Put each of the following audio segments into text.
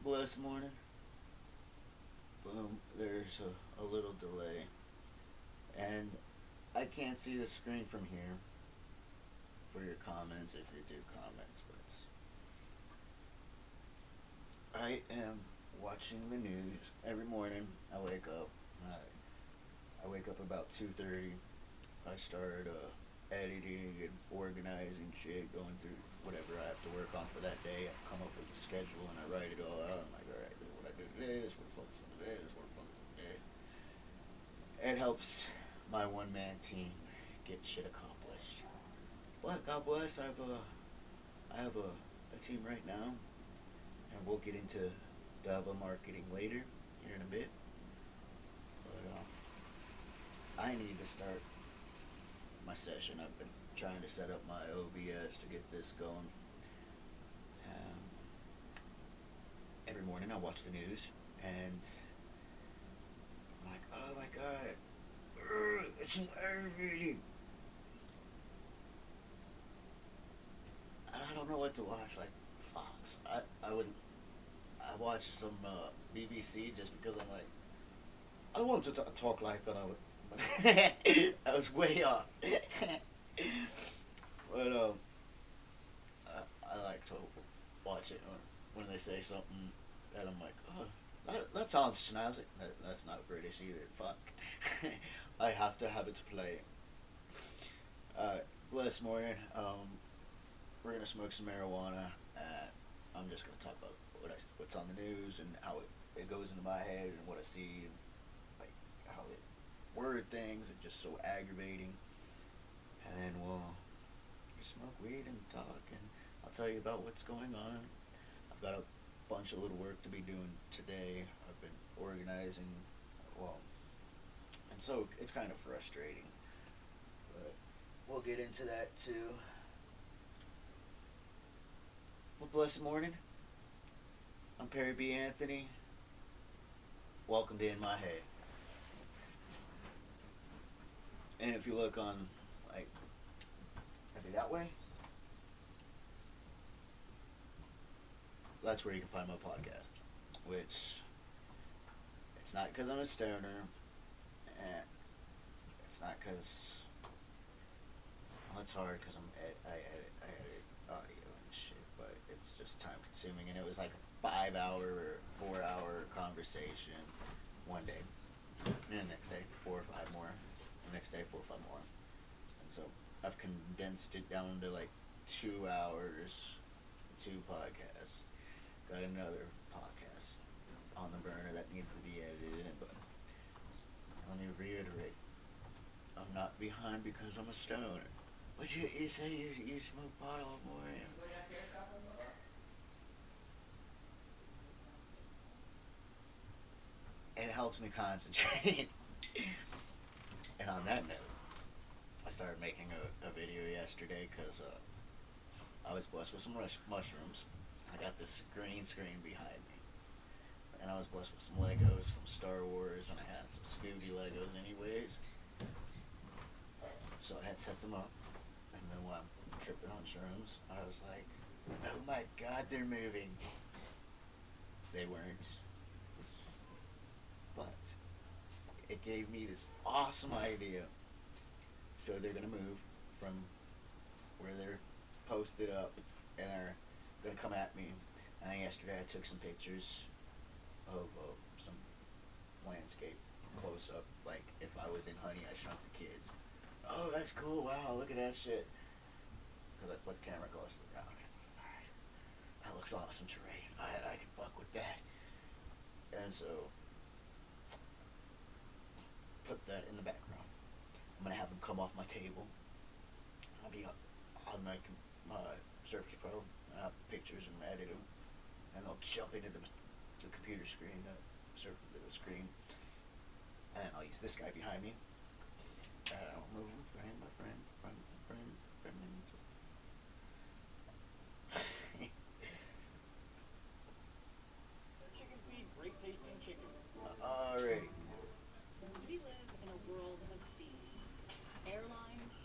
Blessed morning. Boom. There's a little delay. And I can't see the screen from here for your comments if you do comments, but I am watching the news every morning. I wake up. I wake up about 2:30. I start editing and organizing shit, going through whatever I have to work on for that day. I've come up with a schedule and I write it all out. I'm like, all right, this is what I do today. This is what I focus on today. This is what I focus on today. It helps my one man team get shit accomplished. But God bless, I have a team right now, and we'll get into Dava marketing later here in a bit. But I need to start my session. I've been trying to set up my OBS to get this going. Um, every morning I watch the news, and I'm like, oh my god, it's so aggravating. I don't know what to watch. Like Fox, I watch some BBC just because I'm like, I want to talk like on a. I was way off. But I like to watch it when they say something that I'm like, oh, that sounds snazzy. That's not British either. Fuck. I have to have it to play. Blessed morning. We're gonna smoke some marijuana. I'm just gonna talk about what's on the news and how it goes into my head and what I see, and like how it word things are just so aggravating. And then we'll smoke weed and talk, and I'll tell you about what's going on. I've got a bunch of little work to be doing today. I've been organizing, well, and so it's kind of frustrating. But we'll get into that too. Well, blessed morning. I'm Perry B. Anthony. Welcome to In My Head. And if you look on, like, I think that way, that's where you can find my podcast. Which, it's not because I'm a stoner, and it's not because, well, it's hard because I edit audio and shit, but it's just time consuming, and it was like a 5 hour or 4 hour conversation one day, and the next day 4 or 5 more, the next day 4 or 5 more, and so I've condensed it down to like 2 hours, 2 podcasts. Got another podcast on the burner that needs to be edited, but let me reiterate, I'm not behind because I'm a stoner. What you say you smoke pot all morning? It helps me concentrate. And on that note, I started making a video yesterday because I was blessed with some mushrooms. I got this green screen behind me. And I was blessed with some Legos from Star Wars, and I had some Scooby Legos anyways. So I had set them up. And then while I'm tripping on shrooms, I was like, oh my god, they're moving. They weren't. But it gave me this awesome idea. So they're going to move from where they're posted up and are going to come at me. And yesterday I took some pictures of some landscape close up. Like if I was in Honey, I Shrunk the Kids. Oh, that's cool. Wow, look at that shit. Because I put the camera close to the ground. Alright, that looks awesome terrain. I can fuck with that. And so, put that in the background. I'm going to have them come off my table. I'll be on my Surface Pro, and I'll have pictures and edit them. And they'll jump into the computer screen, the screen. And I'll use this guy behind me. I'll move him frame by frame, frame by frame, frame, just... Chicken feed, great tasting chicken. Alrighty. We live in a world of fees. Airlines,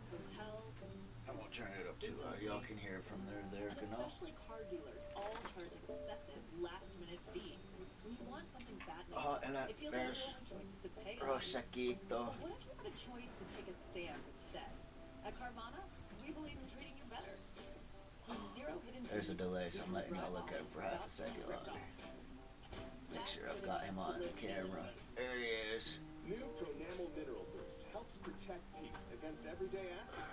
hotels. I won't turn it up too loud. Y'all can hear it from there. work, you know. especially car dealers all charge excessive last-minute fees. When you want something badly, Oh, and it feels like the there's only choice is to pay on. Rosaquito. But what if you had a choice to take a stand instead? At Carvana, we believe in treating you better. With zero hidden There's a fees, delay, we so I'm can letting y'all drive look off at him for half a without second being ripped longer. off. Make sure I've got him on camera. There he is. New Pronamel Mineral Boost helps protect teeth against everyday acids.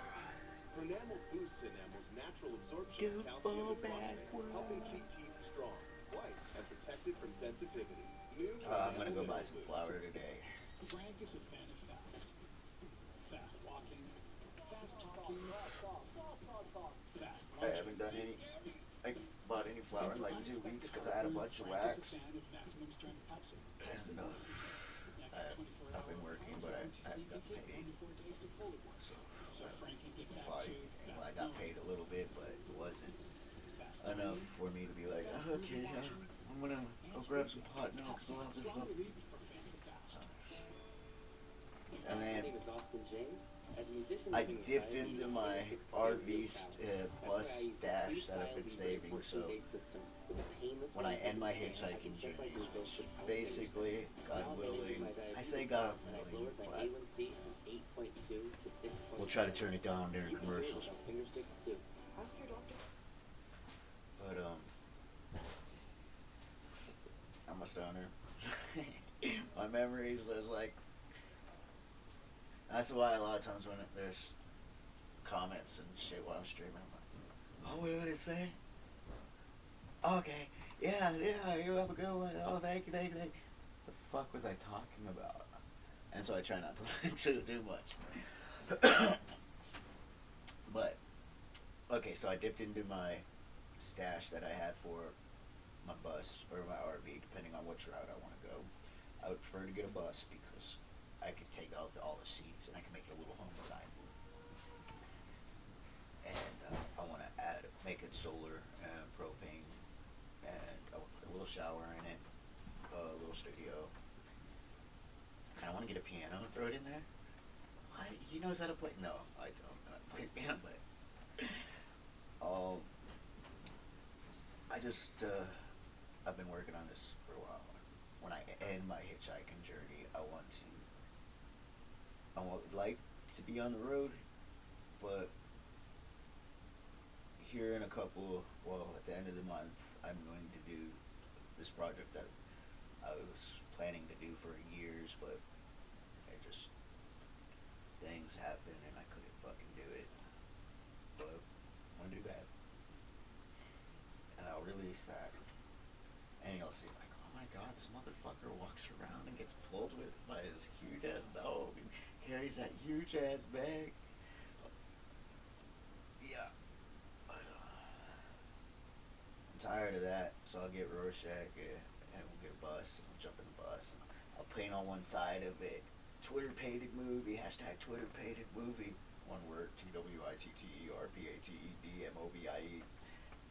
Pronamel boosts enamel's natural absorption of calcium and phosphate, helping keep teeth strong, white, and protected from sensitivity. New I'm gonna go Pronamel buy Mineral some Boost. flour today. Frank is a fan of fast. Fast walking, fast talking, fast I haven't done any. I bought any flour in like 2 weeks because I had a bunch of Frank wax. is a fan of maximum strength Pepsi. And I've been working, but I haven't got paid. So So Frank can get I back bought to anything. Well, I fast got going, paid a little bit, but it wasn't fast enough talking, for me to be like, oh, okay, I'm gonna go grab some pot now because I'll have this strong stuff. relief for fans of fast. And My then name is Austin James. As a musician I living in dipped Ohio, into you my need to RV That's why I bus use stash Freestyle that I've been Libre saving. 14 So day system with a painless when I end my one-handed stand, I hitchhiking can check my journeys, glucose which with power basically, meter. God Now I'm willing, managing my I say diabetes, God and I've willing, lowered my but A1C from 8.2 to 6.5. we'll try to turn it down during You can do it commercials. without finger sticks too. Ask your doctor. But I'm a stoner. My memories was like. That's why a lot of times when there's comments and shit while I'm streaming, I'm like, oh, what did it say? Okay, yeah, you have a good one. Oh, thank you. The fuck was I talking about? And so I try not to do much. But, okay, so I dipped into my stash that I had for my bus or my RV, depending on which route I want to go. I would prefer to get a bus because I could take out all the seats and I can make a little home inside. And I want to make it solar and propane, and I would put a little shower in it, a little studio. Kind of want to get a piano and throw it in there. What? He knows how to play? No, I don't know how to play piano, but I've been working on this for a while. When I end my hitchhiking journey, I would like to be on the road, but here in at the end of the month, I'm going to do this project that I was planning to do for years, but things happened and I couldn't fucking do it. But I'm gonna do that. And I'll release that. And you'll see, like, oh my god, this motherfucker walks around and gets pulled with by his huge ass dog and carries that huge ass bag. Yeah. But, I'm tired of that, so I'll get Rorschach and we'll get a bus and I'll jump in the bus and I'll paint on one side of it. Twitter-pated movie, hashtag Twitter-pated movie. One word, TWITTERPATEDMOVIE.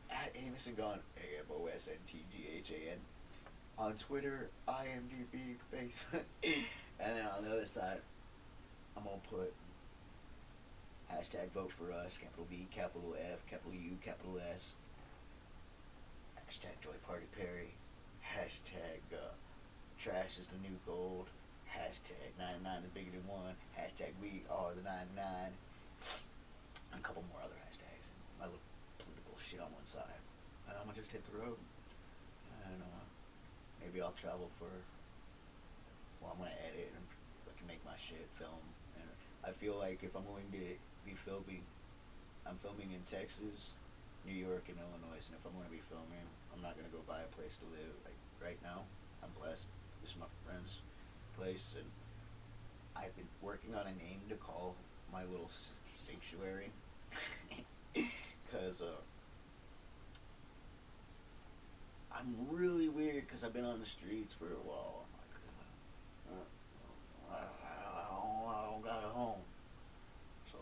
At Amos and Gun, AMOSNTGHAN. On Twitter, IMDb, Facebook. And then on the other side, I'm going to put hashtag vote for us, capital V, capital F, capital U, capital S. Hashtag Joy Party Perry. Hashtag trash is the new gold. Hashtag 99 is bigger than 1. Hashtag we are the 99. And a couple more other hashtags. My little political shit on one side. And I'm going to just hit the road. And maybe I'll travel I'm going to edit and I can make my shit, film. And I feel like if I'm going to be filming, I'm filming in Texas, New York, and Illinois. And if I'm going to be filming, I'm not going to go buy a place to live. Like right now, I'm blessed. This is my friend's place, and I've been working on a name to call my little sanctuary because I'm really weird because I've been on the streets for a while. I'm like, I don't got a home, so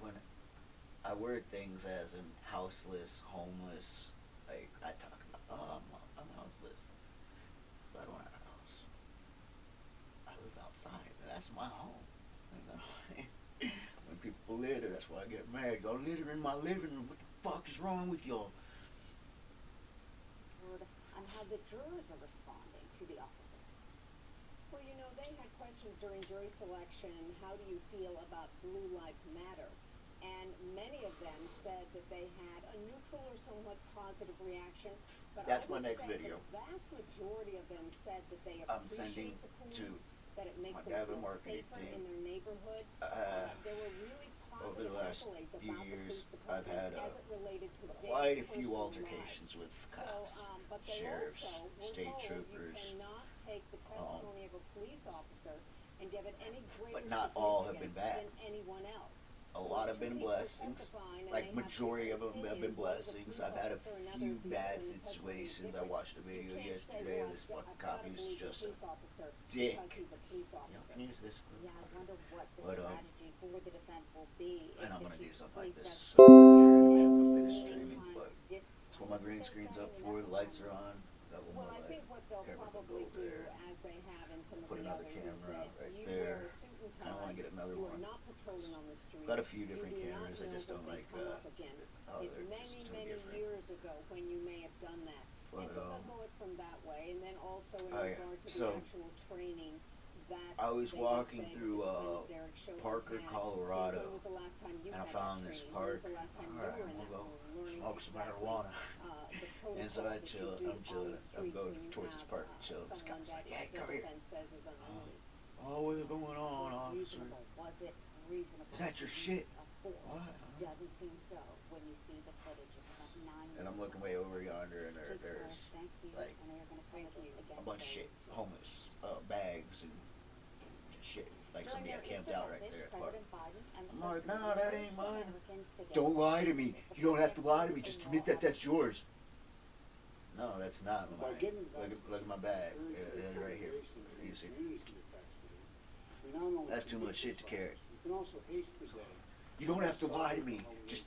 when I word things as in houseless, homeless, like I talk about, I'm houseless, but I don't have a house. I live outside. That's my home. You know? When people litter, that's why I get mad. Y'all litter in my living room. What the fuck is wrong with y'all? On how the jurors are responding to the officers. Well, you know, they had questions during jury selection, how do you feel about Blue Lives Matter? And many of them said that they had a neutral or somewhat positive reaction. But That's I my would next say video. The vast majority of them said that they I'm sending appreciate the police, to that it makes my them dad and feel marketing safer team. in their neighborhood. There were really Over positive the last accolades few about the years, police I've had department as it related to quite their a few personal altercations with cops, but they sheriffs, also were state told troopers. You cannot take the testimony of a police officer and give it any greater But not all have been significance bad. than anyone else. A lot have been blessings. Like majority of them have been blessings. I've had a few bad situations. I watched a video yesterday of this fucking cop. He was just a dick. Y'all can use this. Yeah, I wonder what the But, strategy for the defense will be. And if I'm the gonna do chief of something like police this. does I'm finished streaming, but dis- that's what my green screen's up for. The lights are on. That one Well, I think what they'll camera will probably go do, there. as they have in some of Put the another others, camera is that right you there. wear a suit and Kinda wanna tie, get another you one. are not patrolling on the street. Got a few You different do not cameras. I know just what don't they like. come up against. Oh, It's they're many, just too many different. years ago when you may have done that. But, And so they'll go it from that way, and then also in oh, yeah. regard to So, the actual training that I was they were walking saying through, that Lieutenant Derek Chauvin Parker, had. Colorado, When was the last time you and I had found that this training? park. When was the last time you Alright, were in we'll that go room learning smoke some exactly, marijuana. the And so I protocols that chill. you do I'm on chilling. the I'm streets going when you towards this have, park, chilling. This someone guy's like, that "Hey, the come here." defense says is unruly. Oh, what's going on, officer? reasonable. Was it reasonable? Is that your to shit? use a force? What? Doesn't seem so when you see the footage of about 9 And I'm looking way over yonder, and there's Thank you. like and they're gonna Thank cover this you. again a bunch of today. shit, homeless bags and shit. Like During somebody their had camped Easter out right message, there at the park. President Biden and the I'm like, President "No, that urged ain't mine." Americans to get Don't lie to me. vaccinated. You don't have to lie to me. The Just law admit that of- that's yours. No, that's not By mine. getting Look at my bag. It's right here. You see? We not only That's too can much shit to carry. We can also haste the day. You don't have to lie to me. Just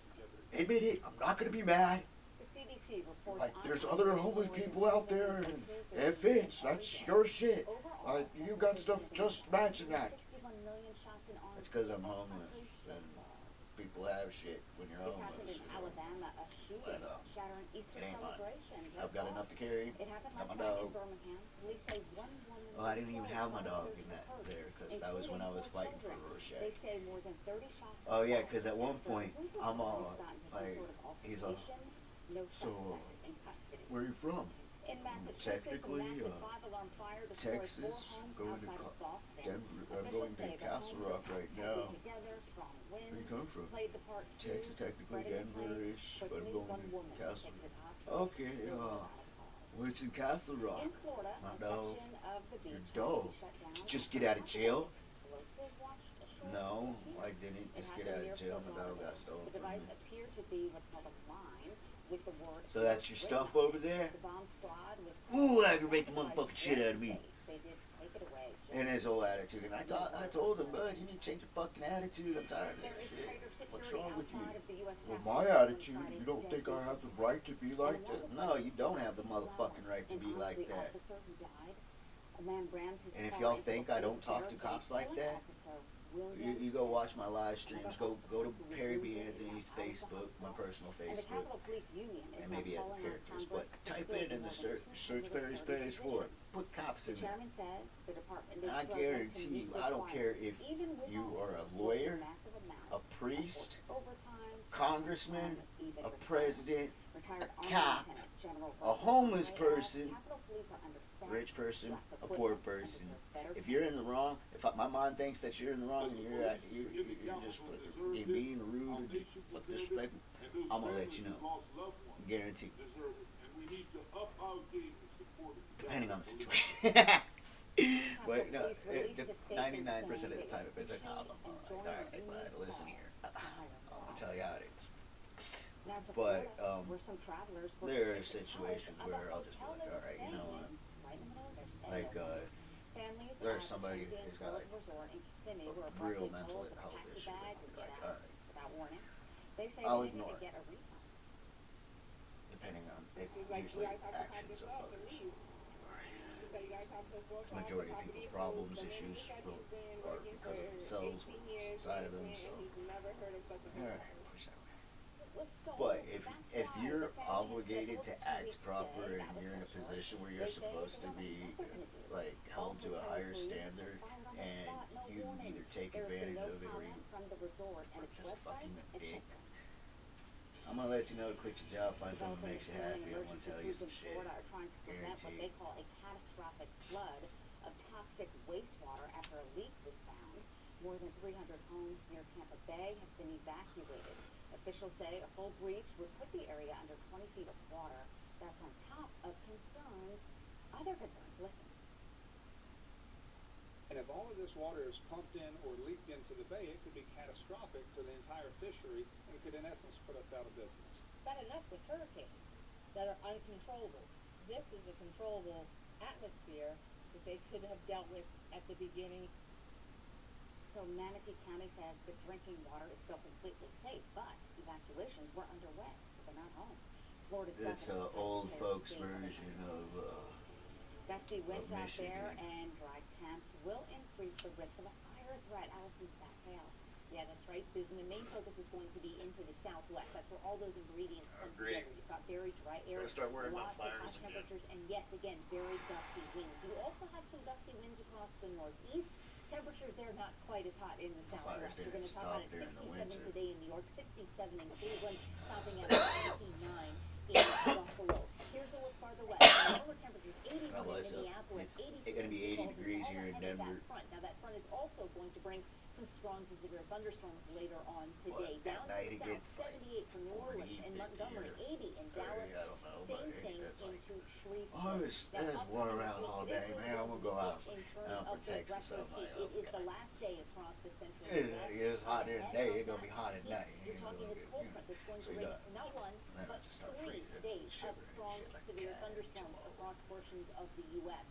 admit it. I'm not gonna be mad. The CDC reports Like, there's on other average homeless more than people out there, and 1,000 if it's, that's every your day. shit. Overall, Like, you got stuff just matching that. 61 million shots in arms It's 'cause I'm in this homeless, country so and far. people have shit when you're This happened homeless. in you know. Alabama, a shooting But, shattering Easter it ain't mine. celebrations. I've got enough to carry. It happened Got last my night in dog. Birmingham. Police say one woman Oh, I didn't even was have my killed, dog others in were that hurt, there, 'cause that was when I was including fighting for four children. Rorschach. They say more than 30 shots. Oh, were yeah, fired 'cause at one after point, a group of I'm all, police got into some like, sort of he's all, altercation. No "So, suspects in custody. where are you from?" In Massachusetts, Technically, a massive five-alarm fire destroyed 4 Texas, homes going to outside of Boston. Denver. I'm Officials going to say the Castle homes Rock were right tightly now. together, strong Where you winds coming from? played the part too, Texas, technically spreading the flames. Denver-ish, but I'm Quickly, going one to woman was Castle. taken to the hospital. Okay, Still without a pulse. what's in Castle Rock? In Florida, My a dog. section of the beach Your had to dog. be shut down Did you just after get out of a jail? explosive washed ashore No, here. I didn't It just get happened out near of jail. Fort My dog Lauderdale. got stolen The from device me. appeared to be what's called a mine with the word. So that's your stuff written. over there? The bomb squad was Ooh, aggravate the otherwise motherfucking shit out of me. safe. They did take it away. And his whole attitude. And I told him, bud, you need to change your fucking attitude. I'm tired of There that is shit. tighter What's security wrong with you? outside of the US Well, Capitol my on attitude, Friday's you don't think I deadly have the shooting. right to be like that? No, you don't have the motherfucking right to An be like angry that. officer who died. A man rammed his And if car y'all into a think I don't police talk to barricade, cops like killing that, Officer William You go watch my live Another streams. Go to officer who was Perry B. wounded Anthony's outside of the Facebook, my hospital. personal And the Facebook, Capitol Police Union is and now maybe other calling on characters. But Congress to type fill it in more the than search Perry's 230 page for it. positions. Put cops The in there. chairman says the department is I struggling to guarantee meet you, I don't care requirements, if even with you are a officers lawyer, working massive amounts a of priest, overtime, congressman, even a retired- president, retired a Army cop, Lieutenant General a Russell homeless Ray person, Capitol Police are understaffed, rich person, lack a poor equipment, and person. deserve better If you're in the wrong, if my mind thinks that you're in the wrong and you're just you're being rude or fuck disrespectful, I'm gonna let you know. Guaranteed. Depending on the situation. But no, 99% of the time, if it's like, oh, alright, glad, listen here. I'm gonna tell you how it is. Now to But, Florida, where some travelers were there are taken situations out of where a I'll just be hotel like, they were alright, you know staying what? in, right in the middle of their stay. Like, Families there's at somebody Camden who's got, like, Resort in Kissimmee were real abruptly mental told to health pack the issues, bag I'll and be get like, out alright. without warning. They say I'll they need ignore to it. get a refund. depending on, it usually actions of others. The majority of people's problems, issues, are because of themselves, what's inside of them, so. Alright, push that way. was sold. But if That's why you're the family obligated scheduled to a act 2-week proper stay. and That was you're in a for sure. position where They you're say supposed to there was be nothing to do. like held to a Hotel higher police standard, were fired on the and spot, no you warning. either take There has been advantage no of it or you comment from the resort and are its just website. fucking a It's dick. shut down. I'm gonna let you know to quit your job, find something that Developing makes you and happy. I'm gonna emergency tell you crews some in shit. Florida are trying to prevent what Guaranteed. they call a catastrophic flood of toxic wastewater after a leak was found. More than 300 homes near Tampa Bay have been evacuated. Officials say a full breach would put the area under 20 feet of water. That's on top of other concerns. Listen. And if all of this water is pumped in or leaked into the bay, it could be catastrophic to the entire fishery and could, in essence, put us out of business. Bad enough with hurricanes that are uncontrollable. This is a controllable atmosphere that they could have dealt with at the beginning. So Manatee County says the drinking water is still completely safe, but evacuations were underway, so they're not home. Florida's It's an governor has old declared folks state of version of gusty winds out there Michigan. and dry temps will increase the risk of a fire threat. Allison's back. Hey, Allison. Yeah, that's right, Susan. The main focus is going to be into the southwest. That's where all those ingredients come Agreed. together. You've got very dry air, Gotta start worrying about lots of hot fires again. temperatures, and yes, again, very gusty winds. You also have some gusty winds across the northeast. Temperatures there not quite as hot in the The fires southwest. We're didn't going to talk stop about it. during the 67 winter. today in New York, 67 in Cleveland, topping at 59 in Buffalo. Here's a look farther west. Lower temperatures, 81 Well, in it's Minneapolis, it's 86 gonna be in 80 St. Paul, degrees all here in ahead of Denver. that front. Now that front is also going to bring some strong to severe thunderstorms later on today. But at Down night to it the gets south, like 78 for New 40, Orleans and 50 Montgomery, or 80 in 30, Dallas. I don't know, but Same it thing gets like, into Shreveport. oh, it's Now, warm upcoming around this all week, day, today man. I'm gonna go out. in terms I'm for of the Texas, record so I'm like, heat. It is the okay. last day across the central It's hot during the day, it's gonna be hot at night. You're talking this cold front that's going to So you bring got- not one, and then I but just start 3 freezing, days of shivering and strong shit to like severe that. thunderstorms across portions of the U.S.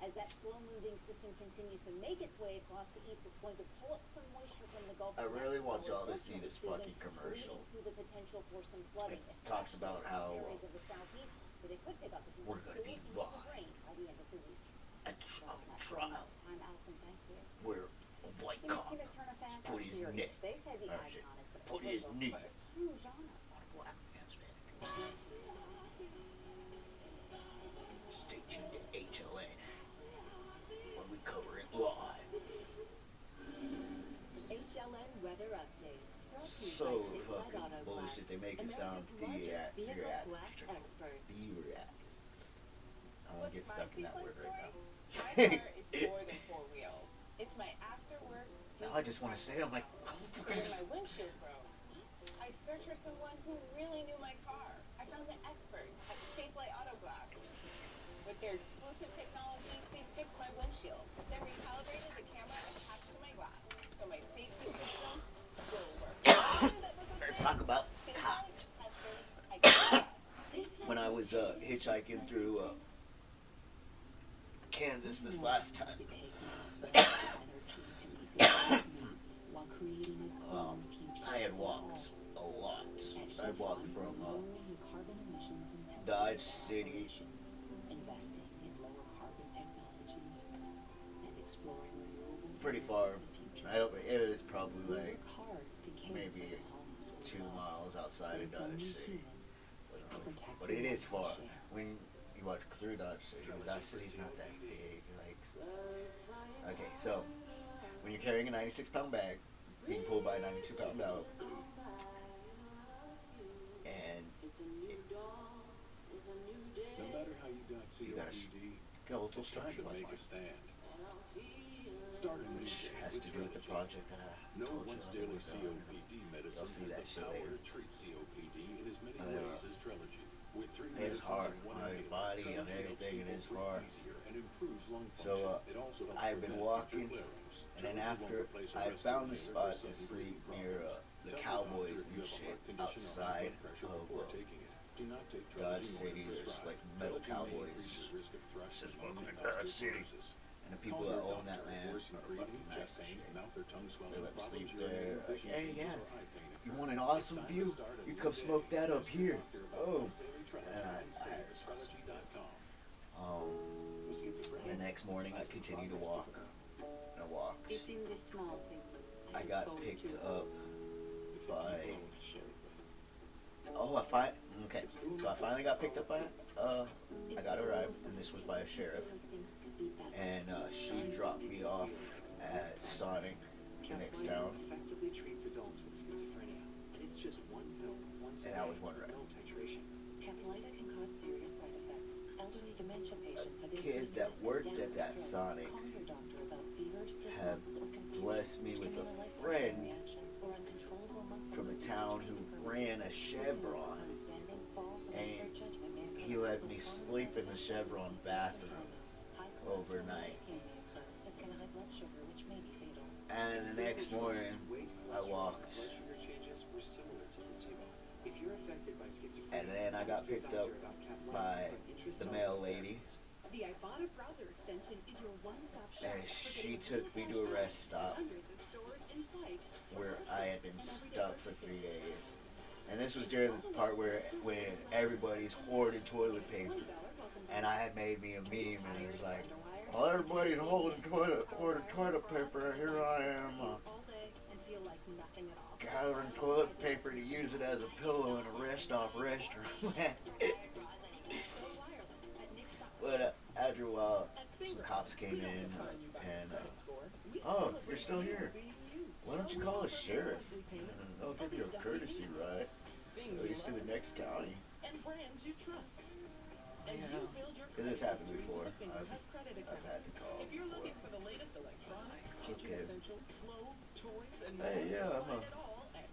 As that slow-moving system continues to make its way across the east, it's going to pull up some moisture from the Gulf. I of really Mexico, want y'all to see unfortunately, this Susan, fucking commercial. leading to the potential for some flooding, It talks especially about in how, areas of the southeast where they could pick up as we're much gonna be cool live. rain by the end of the week. at trial Time, Allison. Thank you. where a white You know, cop Tina Turner fans put are his serious. neck, They say the oh, icon shit, is the put his playbook knee for a huge honor. on a black man's neck. Stay tuned to HLN when we cover it live. HLN weather update. Brought to you So by Statewide fucking Auto bullshit. They make it America's sound largest vehicle theatrical. glass experts. I want to get stuck in that word right now. My car is more than 4 wheels. It's my after-work. Now I just want to say it. I'm like, When my windshield broke, I searched for someone who really knew my car. I found the experts at Statewide Auto Glass. With their exclusive technology, they fixed my windshield, then recalibrated the camera attached to my glass, so my safety system still works. let's talk about cops. When I was hitchhiking through Kansas this last time, I had walked a lot. I walked from Dodge City pretty far. It was probably like maybe 2 miles outside of Dodge City. Wasn't really far, but it is far. When you walk through Dodge City, Dodge City's not that big. Like, okay, so when you're carrying a 96-pound bag, being pulled by a 92-pound dog, and No matter how you got You gotta COPD, skeletal it's time structure to like make mine, a stand. Start a new which day has to do with the Trilogy. project that I No told you once I'm daily working on. COPD medicine You'll see has that the shit power later. to treat COPD in as many I know. ways as Trilogy. With 3 It's medicines hard in one on your inhaler, body, on Trilogy everything, it helps is people hard. breathe easier and improves lung So, function. It also helps I've been prevent walking, future flare-ups. and then Trilogy after won't replace a I rescue found the inhaler spot for to sudden sleep breathing near problems. the Tell Cowboys doctor if and you have a shit heart condition or high outside blood pressure of before taking it. Do not take Dodge Trilogy more City. than There's prescribed. like metal Trilogy may Cowboys. increase your risk of thrush, Says pneumonia, welcome and to Dodge City. osteoporosis. And the people Call that your own that doctor if land worsening are breathing, fucking chest nice as pain, shit. mouth or tongue swelling They let me problems, sleep urinary there. Like, vision hey, changes, yeah, or eye pain you occur. want an It's awesome time to view? start a You new come day. smoke that up Ask your here. doctor about Boom. once-daily Trilogy And and I save respect it. Trilogy.com. The With schizophrenia, next morning, I continued to walk. And I walked. It's in the small things. I look got forward picked to. up the by people I want to share it with. Oh, okay. So I finally got picked up by I got a ride, and this was by a sheriff, and she dropped me off at Sonic, the next town, effectively treats adults with schizophrenia, and it's just one pill once a and day that was one with ride. no titration. Caplyta can cause serious side effects. Elderly dementia patients have Kid increased that risk of worked death at that and stroke. Sonic Call your doctor about fever, stiff had muscles, or confusion, blessed me with a immune friend reaction, or uncontrollable muscle from a weakness. town who ran a Chevron, and he let me sleep in the Chevron bathroom overnight. And the next morning, I walked, Blood sugar changes were similar to placebo. If you're affected by schizophrenia, and then I got ask your picked up doctor about Caplyta by for interest the on mail therapies. lady, The Ibotta browser extension is your one-stop shop and for she getting took me to a rest stop hundreds of stores and sites where I had been stuck for 3 days. And this was during the part where everybody's hoarding toilet paper. And I had made me a meme, and it was like, while everybody's hoarding toilet paper, here I am all day and feel like nothing at all. gathering toilet paper to use it as a pillow in a rest stop restroom. But after a while, some cops came in, and oh, you're still here. Why don't you call a sheriff? And they'll give you a courtesy ride, at least to the next county. And brands you trust. And Yeah. you build your Because it's happened before. credit I've had to call If you're before. looking for the latest electronics, kitchen Okay. essentials, clothes, toys, and Hey, more, yeah, find it all at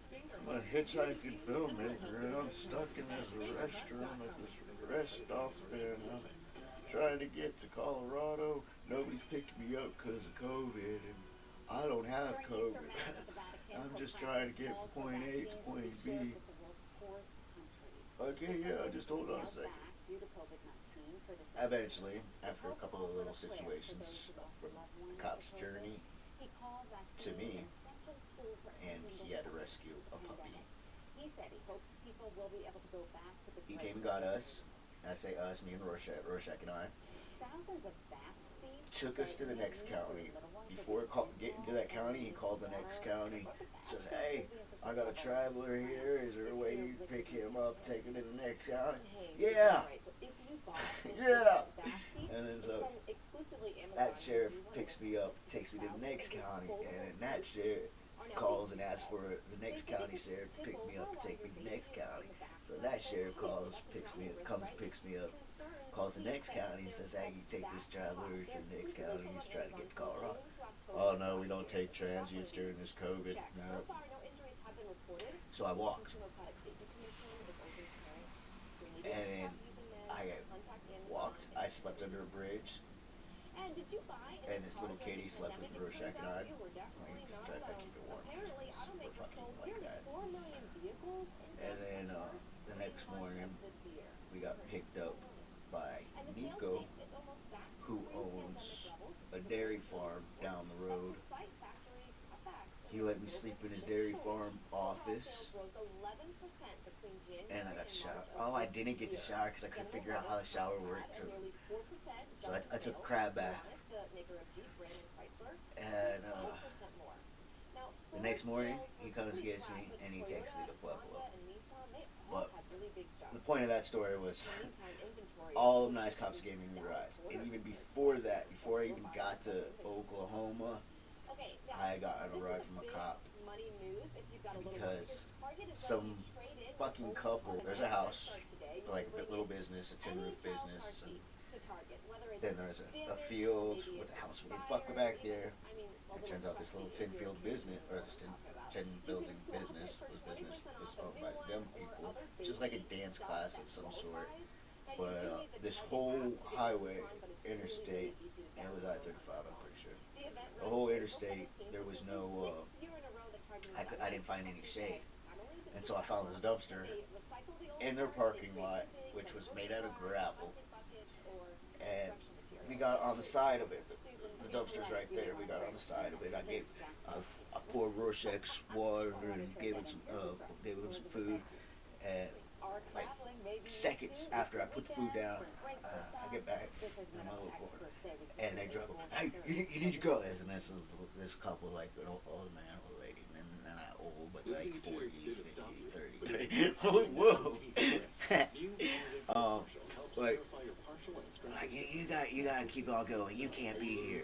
I'm a hitchhiking filmmaker, and I'm stuck in this restaurant at this rest stop, and I'm trying to get to Colorado. Nobody's picking me up because of COVID, and I don't have COVID. I'm just trying to get from point A to point B. Okay, yeah, just hold on a second. Eventually, after a couple of little situations from the cop's journey to me, and he had to rescue a puppy. He came and got us. I say us, me and Rorschach and I. Took us to the next county. Before getting to that county, he called the next county. Says, hey, I got a traveler here. Is there a way you can pick him up, take him to the next county? Yeah. Yeah. And then so that sheriff picks me up, takes me to the next county, and then that sheriff calls and asks for the next county sheriff to pick me up and take me to the next county. So that sheriff comes, picks me up, calls the next county and says, hey, you take this traveler to the next county, he's trying to get to Colorado. Oh no, we don't take transients during this COVID. No. So I walked. And then I walked, I slept under a bridge, and this little kitty slept with Rorschach and I. I keep it warm because we're fucking like that. And then the next morning, we got picked up by Nico, who owns a dairy farm down the road. He let me sleep in his dairy farm office, and I got showered. Oh, I didn't get to shower because I couldn't figure out how the shower worked. So I took a crab bath, and the next morning he comes and gets me, and he takes me to Pueblo. But the point of that story was all the nice cops gave me new rides, and even before that, before I even got to Oklahoma, I got on a ride from a cop because some fucking couple, there's a house, like a little business, a tin roof business, and then there's a field with a house. We fucked back there. It turns out this little tin field business, or this tin building business was owned by them people, just like a dance class of some sort. But this whole highway, interstate, and it was I-35, I'm pretty sure. The whole interstate, there was no, I didn't find any shade. And so I found this dumpster in their parking lot, which was made out of gravel. And we got on the side of it. The dumpster's right there. We got on the side of it. I poured Rorschach's water and gave him some food. And like seconds after I put the food down, I get back in my little corner, and they drop, hey, you need to go. And this couple, like an old man, old lady, and then that old level, but like Losing 40, two didn't 50, stop you, 30, but 30. it Whoa. New positive partial helps Like, verify your partial and strength. like you gotta keep on going. You can't be here.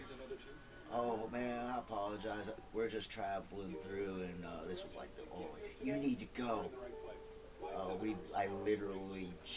Oh man, I apologize. We're just traveling through, and this was like the only. You need to go. I literally